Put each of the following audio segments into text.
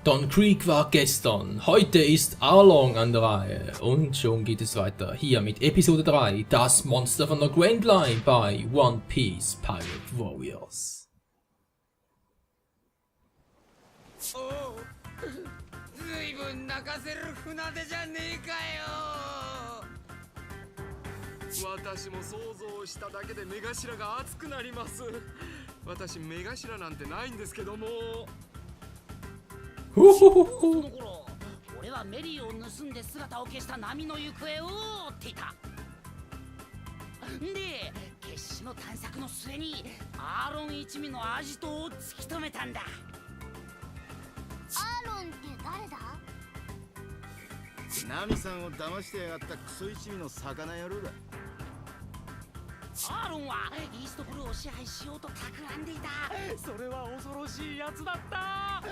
Don Creek war gestern, heute ist Arlong an der Reihe und schon geht es weiter hier mit Episode 3, das Monster von der Grand Line bei One Piece Pirate Warriors. Oh, 随分泣かせる船出じゃねえかよ。私も想像しただけで目頭が熱くなります。私目頭なんてないんですけども。その頃、俺はメリーを盗んで姿を消した波の行方を追っていた。で、決死の探索の末にアーロン一味のアジトを突き止めたんだ。アーロンって誰だ？ナミさんを騙してやがったクソ一味の魚野郎だ。アーロンはイーストブルーを支配しようと企んでいた。それは恐ろしいやつだった。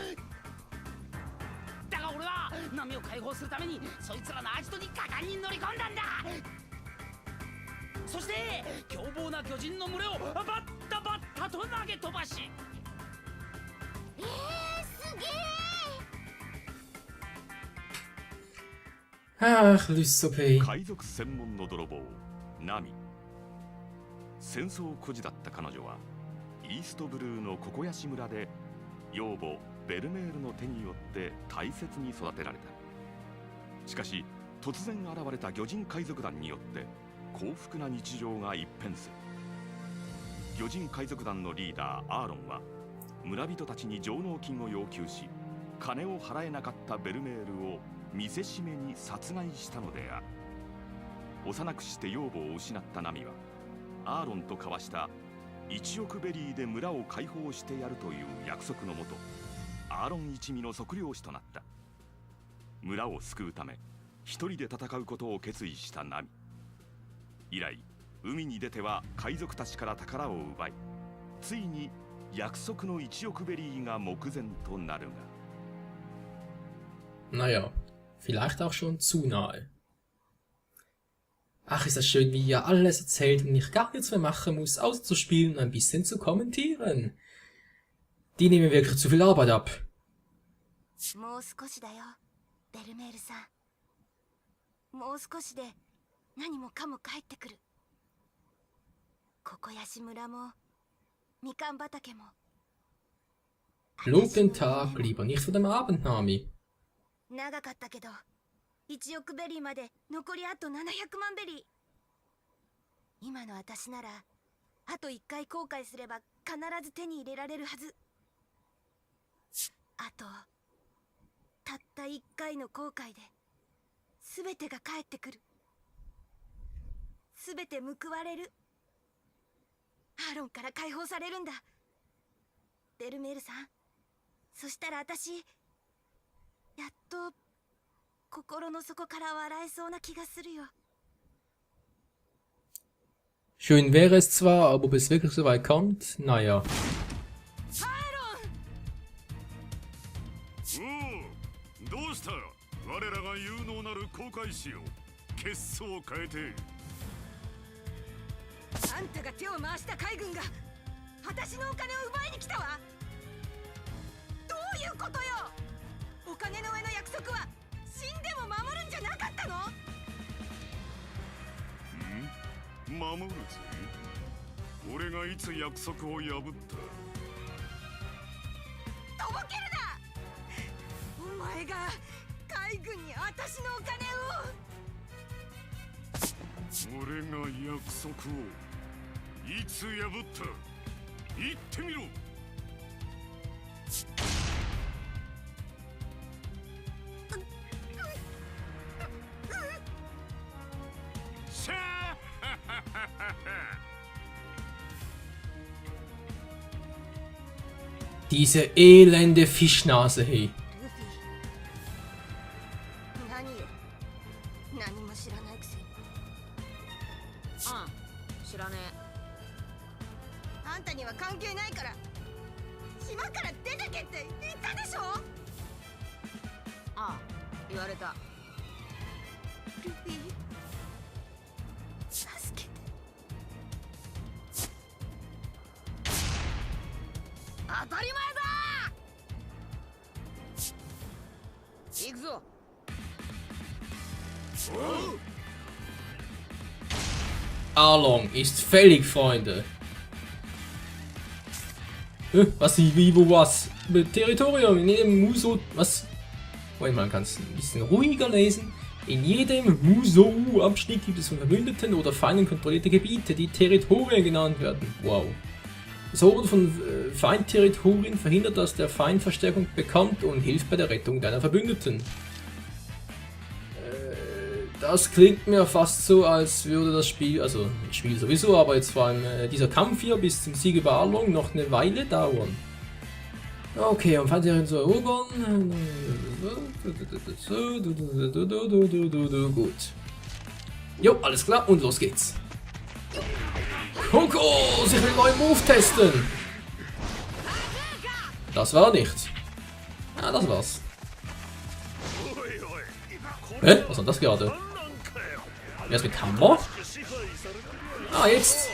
だが俺は波を解放するためにそいつらのアジトに果敢に乗り込んだんだ。そして凶暴な巨人の群れをバッタバッタと投げ飛ばし、すげえ。 Ach, Lysopé. 海賊専門の泥棒ナミ。戦争孤児だった彼女はイーストブルーのココヤシ村で養母ベルメールの手によって大切に育てられた。しかし突然現れた魚人海賊団によって幸福な日常が一変する。魚人海賊団のリーダーアーロンは村人たちに上納金を要求し、金を払えなかったベルメールを見せしめに殺害したのである。幼くして養母を失ったナミはアーロンと交わした1億ベリーで村を解放してやるという約束のもと、アーロン一味の測量士となった。村を救うため一人で戦うことを決意したナミ。以来海に出ては海賊たちから宝を奪い、ついに約束の1億ベリーが目前となるが。 Naja, vielleicht auch schon zu nahe. Ach, ist das schön, wie ihr alles erzählt und ich gar nichts mehr machen muss, außer zu spielen und ein bisschen zu kommentieren. Die nehmen wirklich zu viel Arbeit ab. もう少しだよ、ベルメールさん。もう少しで何もかも帰ってくる。ココヤシ村もみかん畑も。 Lob den Tag, lieber nicht von dem Abend, Nami. 長かったけど、1億ベリーまで残りあと700万ベリー。今の私ならあと1回後悔すれば必ず手に入れられるはず。あとたった1回の後悔で全てが返ってくる。全て報われる。アーロンから解放されるんだ、ベルメールさん。そしたら私やっと心の底から笑えそうな気がするよ。 Schön wäre es zwar, aber ob es wirklich so weit kommt, naja. どうした我らが有能なる航海士よ、血相を変えて。あんたが手を回した海軍が私のお金を奪いに来たわ。どういうことよ。お金の上の約束は死んでも守るんじゃなかったの？守るぜ。俺がいつ約束を破った？とぼけるな。お前が海軍に私のお金を。俺が約束をいつ破った？言ってみろ。シャー Diese elende Fischnase, hey. ルフィ、何よ。何も知らないくせに。ああ、知らねあんたには関係ないから島から出てけって言ったでしょ。え。ああ、言われた。ルフィ、助けて。当たり前だ。Arlong ist fällig, Freunde. Was, wie, wo, was? Territorium, in jedem Musou... Was? Moment, man kann es ein bisschen ruhiger lesen. In jedem Musou-Abschnitt gibt es von Verbündeten oder Feinden kontrollierte Gebiete, die Territorien genannt werden. Wow. Das Erobern von Feindterritorien verhindert, dass der Feind Verstärkung bekommt und hilft bei der Rettung deiner Verbündeten. Das klingt mir fast so, als würde das Spiel, also das Spiel sowieso, aber jetzt vor allem dieser Kampf hier bis zum Sieg über Arlong noch eine Weile dauern. Okay, um Feindterritorien zu erobern. Gut. Jo, alles klar und los geht's. Kokos, ich will einen neuen Move testen. Das war nichts. Ah, das war's. Hä? Was war das gerade? Wer ist mit Hammer? Ah, jetzt.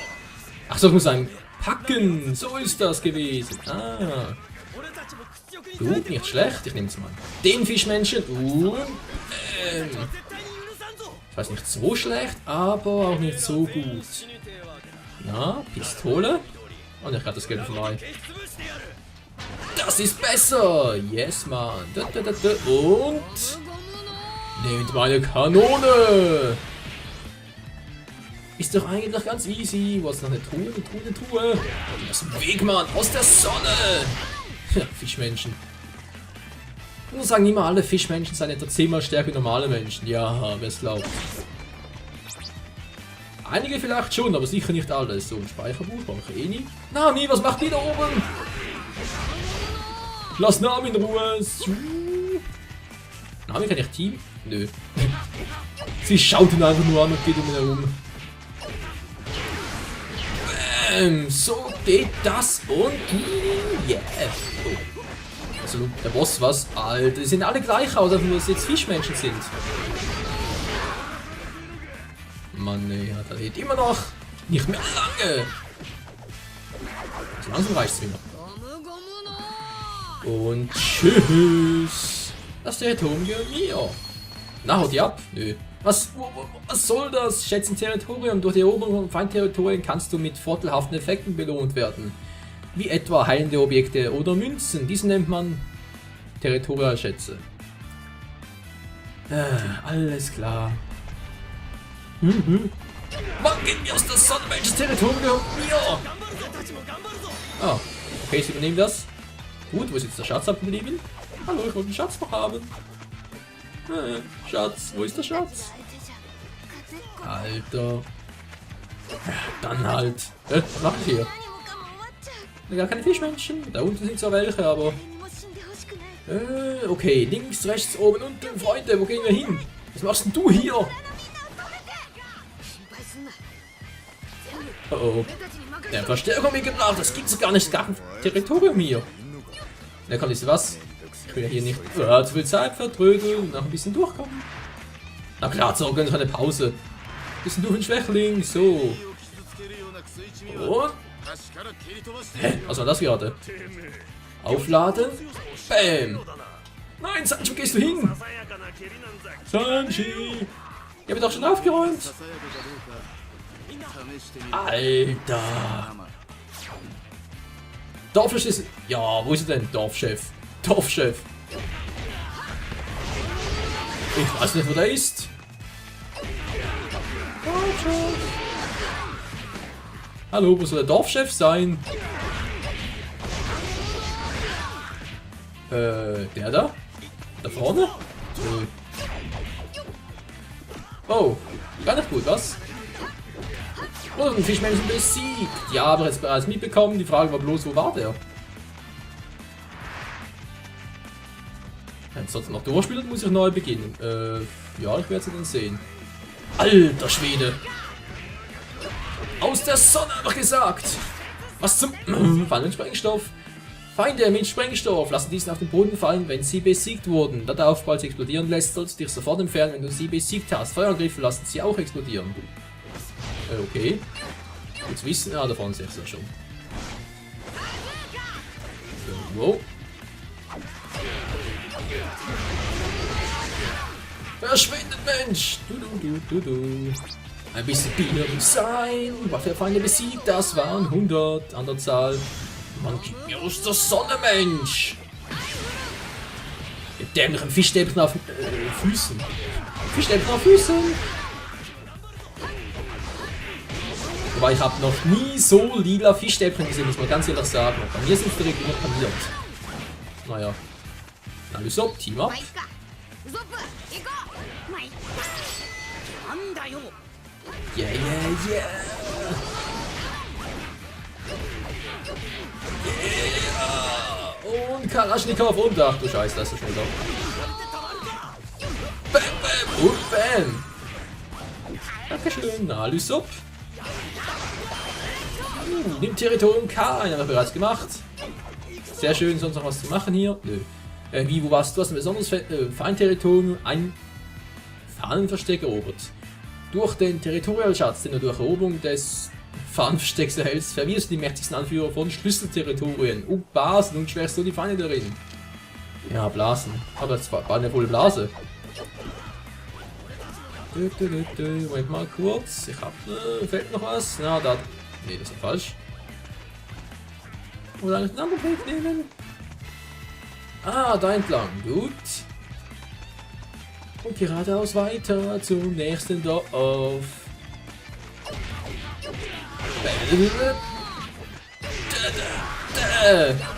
Ach so, ich muss sagen, packen. So ist das gewesen. Ah. Gut, nicht schlecht. Ich nehme jetzt mal den Fischmenschen. Ich weiß nicht so schlecht, aber auch nicht so gut. Na, Pistole. Und ich habe das Geld vorbei. Das ist besser. Yes, man. Und nehmt meine Kanone. Ist doch eigentlich ganz easy. Was noch eine Truhe, eine Truhe. Aus dem Weg, Mann. Aus der Sonne. Ja, Fischmenschen. Ich muss sagen, nicht mal alle Fischmenschen sind etwa 10-mal stärker wie normale Menschen. Ja, wer es glaubt. Einige vielleicht schon, aber sicher nicht alle. So, ein Speicherbuch brauche ich eh nie. Nami, was macht die da oben? Lass Nami in Ruhe. Nami, kann ich Team? Nö. Sie schaut ihn einfach nur an und geht um ihn herum. Bäm, so geht das und yeah. Oh. Also, der Boss was? Alter, die sehen alle gleich aus, einfach nur, dass jetzt Fischmenschen sind. Mann, nee, der geht immer noch nicht mehr lange. So langsam reicht's wieder. Und tschüss. Das Territorium gehört mir. Na, haut die ab? Nö. Was soll das? Schätzen Territorium. Durch die Eroberung von Feindterritorien kannst du mit vorteilhaften Effekten belohnt werden. Wie etwa heilende Objekte oder Münzen. Diese nennt man Territorialschätze. Alles klar. Mann, geht mir aus der Sonne, welches Territorium gehört mir? Ah, okay, sie übernehmen das. Gut, wo ist jetzt der Schatz abgeblieben? Hallo, ich wollte den Schatz noch haben. Schatz, wo ist der Schatz? Alter. Dann halt. Was mach ich hier? Gar keine Fischmenschen. Da unten sind zwar welche, aber... okay, links, rechts, oben, unten. Freunde, wo gehen wir hin? Was machst denn du hier? Oh oh. Der Verstärkung mitgebracht, das gibt's gar nicht. Gar kein Territorium hier. Da kommt jetzt was. Ich will ja hier nicht zu viel Zeit vertrödeln und noch ein bisschen durchkommen. Na klar, so gönnt eine Pause. Bisschen durch den Schwächling, so. Und. Hä? Was war das gerade? Aufladen. Bäm. Nein, Sanji, wo gehst du hin? Sanji. Ich habe doch schon aufgeräumt. Alter. Dorfchef ist... Ja, wo ist er denn? Dorfchef. Dorfchef. Ich weiß nicht, wo der ist. Dorfchef. Hallo, wo soll der Dorfchef sein? Der da? Da vorne? Oh, gar nicht gut, was? Oh, ein Fischmenschen besiegt. Ja, aber jetzt bereits mitbekommen. Die Frage war bloß, wo war der? Wenn es sonst noch durchspielt, muss ich neu beginnen. Ja, ich werde es dann sehen. Alter Schwede! Aus der Sonne, einfach gesagt! Was zum... Fallen Sprengstoff. Feinde mit Sprengstoff lassen diesen auf den Boden fallen, wenn sie besiegt wurden. Da der Aufprall sie explodieren lässt, sollst du dich sofort entfernen, wenn du sie besiegt hast. Feuerangriffe lassen sie auch explodieren. Okay. Gut zu wissen. Ah, da vorne sehe ich es ja schon. Wow. Verschwindet, Mensch! Du. Ein bisschen Bier muss sein. Waffenfeinde besiegt, das waren 100 an der Zahl. Man gibt mir aus der Sonne, Mensch! Ihr dämlichen Fischstäbchen auf Füßen. Fischstäbchen auf Füßen! Aber ich habe noch nie so lila Fischstäbchen gesehen, muss man ganz ehrlich sagen. Bei mir sind sie direkt immer paniert. Naja. Alles so, Team up. まあいっかウソップ行こうまあいっかなんだよ Yeah. Und Kalaschnikow und ach du Scheiße, das ist schon wieder. Bam, bam und bam. Dankeschön, na, Lysop. Nimmt Territorium K ein, haben wir bereits gemacht. Sehr schön, sonst noch was zu machen hier? Nö. Wie, wo warst du? Du hast ein besonderes Feindterritorium, ein Fahnenversteck erobert. Durch den Territorialschatz, den du durch Eroberung des Fahnenverstecks erhältst, verwirrst du die mächtigsten Anführer von Schlüsselterritorien und Basen und schwärst du die Feinde darin. Ja, Blasen. Aber das war eine volle Blase. Moment mal kurz. Ich hab. Fällt noch was? Na, da. Nee, das ist falsch. Oder einen anderen Weg nehmen. Ah, da entlang. Gut. Und geradeaus weiter zum nächsten Dorf.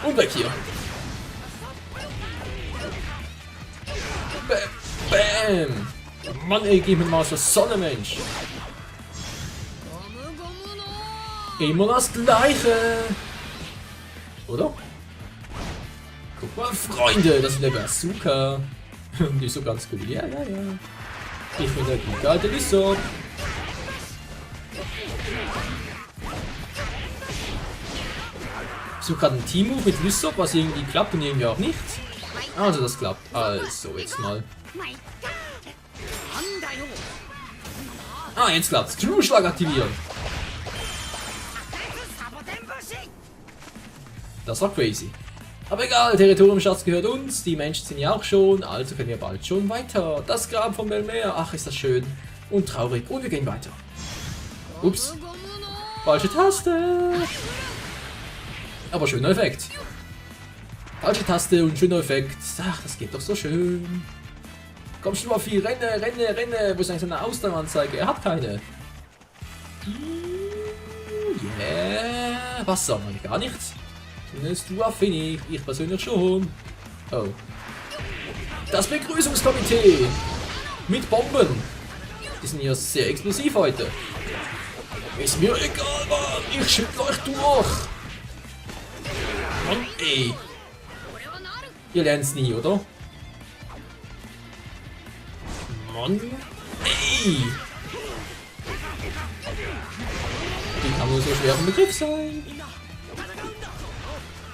Und weg hier. Bam. Mann, ey, gib mir mal so Sonne, Mensch. Immer das Gleiche. Oder? Guck mal, Freunde, das ist der Bazooka. Die ist so ganz cool. Ja. Ich bin der gute alte Lysop. Ich suche gerade einen Team-Move mit Lysop, was irgendwie klappt und irgendwie auch nicht. Also das klappt. Also, jetzt mal. Ah, jetzt klappt's. True-Schlag aktivieren. Das war crazy. Aber egal, Territoriumschatz gehört uns, die Menschen sind ja auch schon, also können wir bald schon weiter. Das Grab von Belmer, ach ist das schön und traurig und wir gehen weiter. Ups, falsche Taste. Aber schöner Effekt. Falsche Taste und schöner Effekt, ach das geht doch so schön. Komm schon mal viel, renne, wo ist eigentlich seine Ausdaueranzeige? Er hat keine. Yeah, was sagen wir? Gar nichts. Zumindest du Affini, ich persönlich schon. Oh. Das Begrüßungskomitee. Mit Bomben. Die sind ja sehr explosiv heute. Ist mir egal, Mann. Ich schüttle euch durch. Mann, ey. Ihr lernt's nie, oder? Mann, ey. Die kann nur so schwer im Begriff sein.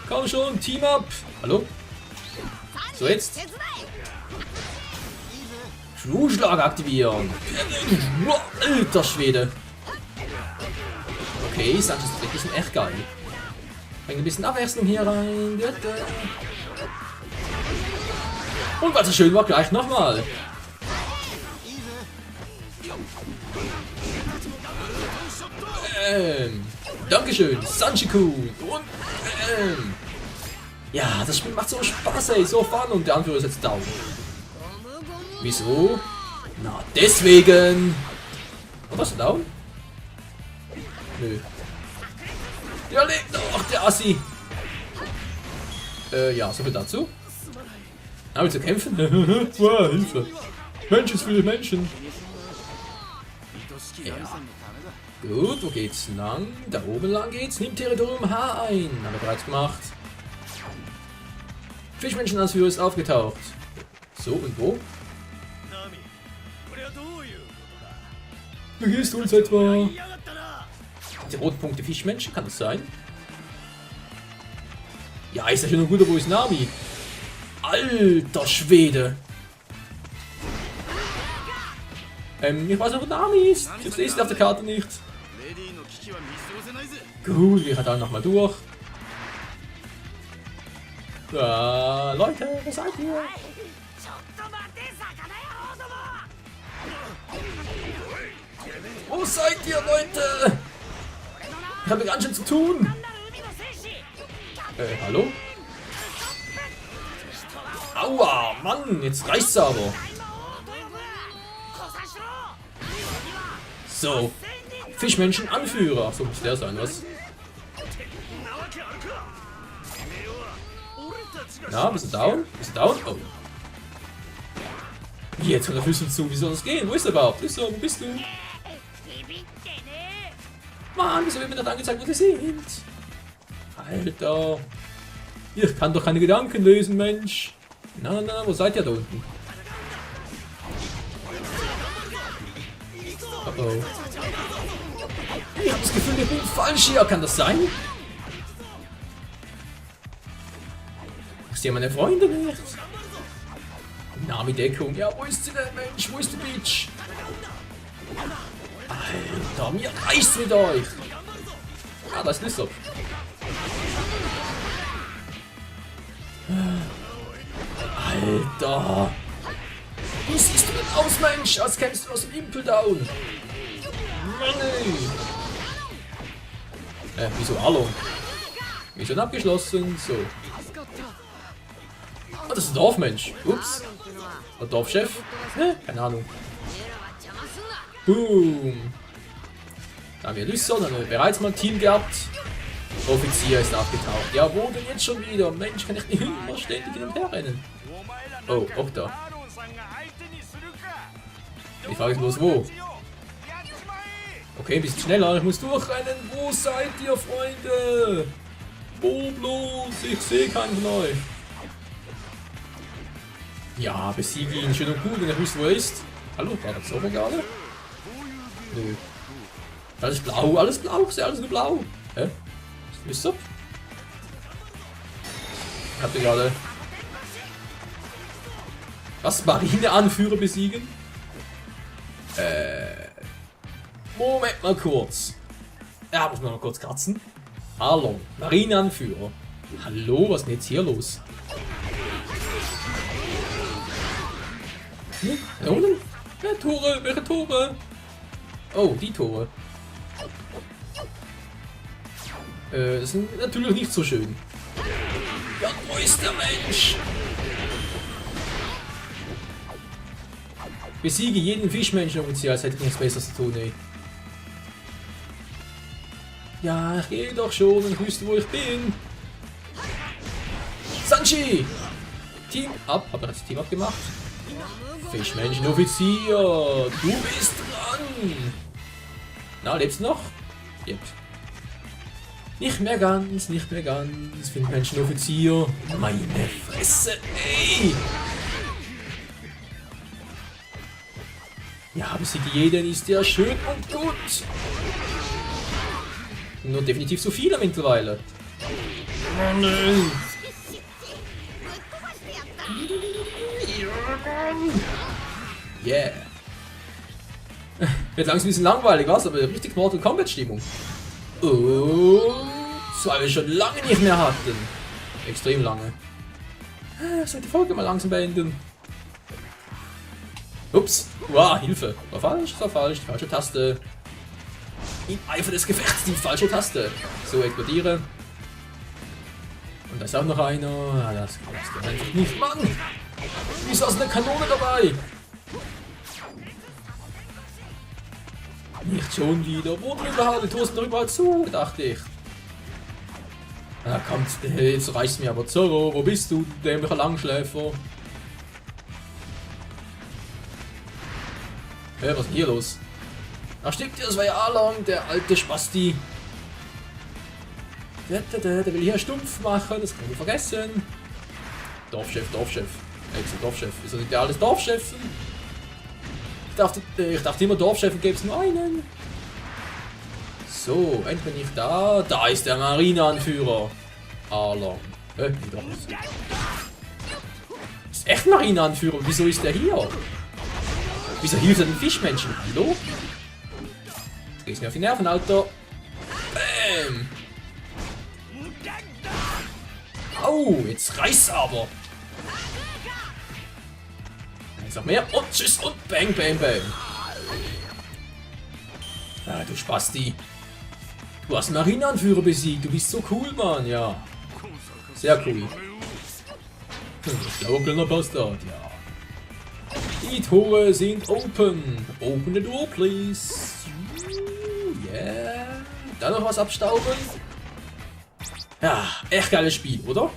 Komm schon, Team up! Hallo? So jetzt? True-Schlag aktivieren! Alter Schwede! Okay, Sanchez ist ein echt geil. Bringt ein bisschen Abwechslung hier rein. Und was so schön war, gleich nochmal. Dankeschön, Sanchi-kun. Und ja, das Spiel macht so Spaß, ey, so fun und der Anführer ist jetzt down. Wieso? Na, deswegen. Und was down? Nö. Ja, lebt doch, der Assi. Ja, so viel dazu. Aber zu kämpfen? Wow, Hilfe. Menschen für Menschen. Ja. Gut, wo geht's lang? Da oben lang geht's. Nimmt Territorium H ein. Haben wir bereits gemacht. Fischmenschenanführer ist aufgetaucht. So, und wo? Vergisst du uns etwa? Die roten Punkte Fischmenschen, kann das sein? Ja, ist ja schon ein guter, wo ist Nami? Alter Schwede! Ich weiß nicht, wo Nami ist. Jetzt lese ich auf der Karte nicht. Gut, wir gehen nochmal durch. Leute, wo seid ihr? Wo seid ihr, Leute? Ich habe ganz schön zu tun. Hallo? Aua, Mann, jetzt reicht's aber. So. Fischmenschen Anführer. So muss der sein, was? Na, bist du down? Bist du down? Oh. Jetzt hat er Füße zu. Wie soll das gehen? Wo ist er überhaupt? Wo bist du? Mann, wieso wird mir nicht angezeigt, wo die sind? Alter. Ich kann doch keine Gedanken lesen, Mensch. Na, wo seid ihr da unten? Oh oh. Ich hab das Gefühl, ich bin falsch hier. Kann das sein? Ich sehe meine Freunde nicht. Nami-Deckung. Ja, wo ist sie denn, Mensch? Wo ist die Bitch? Alter, mir reicht's mit euch. Ah, da ist Lissop. Alter. Wie siehst du denn aus, Mensch? Als kämpfst du aus dem Impel down. Mann, wieso Along? Mission abgeschlossen. So. Oh, das ist ein Dorfmensch. Ups. Der Dorfchef? Keine Ahnung. Boom. Da haben wir Lysson, haben wir bereits mal ein Team gehabt. Offizier ist abgetaucht. Ja, wo denn jetzt schon wieder? Mensch, kann ich nicht immer ständig hin und her rennen. Oh, auch da. Die Frage ist bloß wo. Okay, ein bisschen schneller. Ich muss durchrennen. Wo seid ihr, Freunde? Wo bloß? Ich sehe keinen von euch. Ja, besiege ihn schön und gut, wenn ihr wisst, wo er ist. Hallo, war das so gerade? Nö. Alles blau, alles blau. Ich sehe alles nur blau. Hä? Ist so? Habt ihr gerade... Was? Marineanführer besiegen? Moment mal kurz. Ja, muss man mal kurz kratzen. Hallo, Marineanführer. Hallo, was ist denn jetzt hier los? Da unten? Ja, Tore, welche Tore? Oh, die Tore. Das sind natürlich nicht so schön. Ja, wo ist der Mensch? Besiege jeden Fischmenschen offiziell, als hätte ich nichts Besseres zu tun, ey. Ja, ich gehe doch schon und ich wüsste, wo ich bin. Sanji! Team ab, hab ich das Team abgemacht? Fischmenschen-Offizier, du bist dran! Na, lebst du noch? Yep. Nicht mehr ganz, nicht mehr ganz. Fischmenschen-Offizier. Meine Fresse, ey! Ja, besiege jeden ist ja schön und gut. Nur definitiv zu viele mittlerweile. Oh nein! Yeah. Wird langsam ein bisschen langweilig, was? Aber richtig Mortal Kombat Stimmung. Oh, das weil wir schon lange nicht mehr hatten. Extrem lange. Ich sollte die Folge mal langsam beenden. Ups. Wow, Hilfe. War falsch, das war falsch. Die falsche Taste. Im Eifer des Gefechts die falsche Taste. So, explodiere. Und da ist auch noch einer. Ja, das kannst du einfach nicht. Mann! Wieso ist eine Kanone dabei? Nicht schon wieder. Wo drüber? Die Tore sind drüber zu, dachte ich. Na kommt, jetzt reicht's mir aber. Zorro, wo bist du, dämlicher Langschläfer? Was ist denn hier los? Ach stimmt, das war ja Along, der alte Spasti. Der will hier stumpf machen, das kann man vergessen. Dorfchef. Dorfchef. Ist das nicht der alles Dorfchef? Ich dachte immer, Dorfchef gäbe es nur einen. So, endlich bin ich da. Da ist der Marineanführer. Along. Ist echt ein Marineanführer? Wieso ist der hier? Wieso hilft er den Fischmenschen? Hallo? Jetzt geht's mir auf die Nerven, Alter. Bäm! Au, jetzt reißt's aber. Jetzt noch mehr und tschüss und bang, bang, bang. Ja, du Spasti. Du hast einen Marineanführer besiegt. Du bist so cool, Mann. Ja. Sehr cool. Schlauer kleiner Bastard, ja. Die Tore sind open. Open the door, please. Yeah. Dann noch was abstauben. Ja, echt geiles Spiel, oder?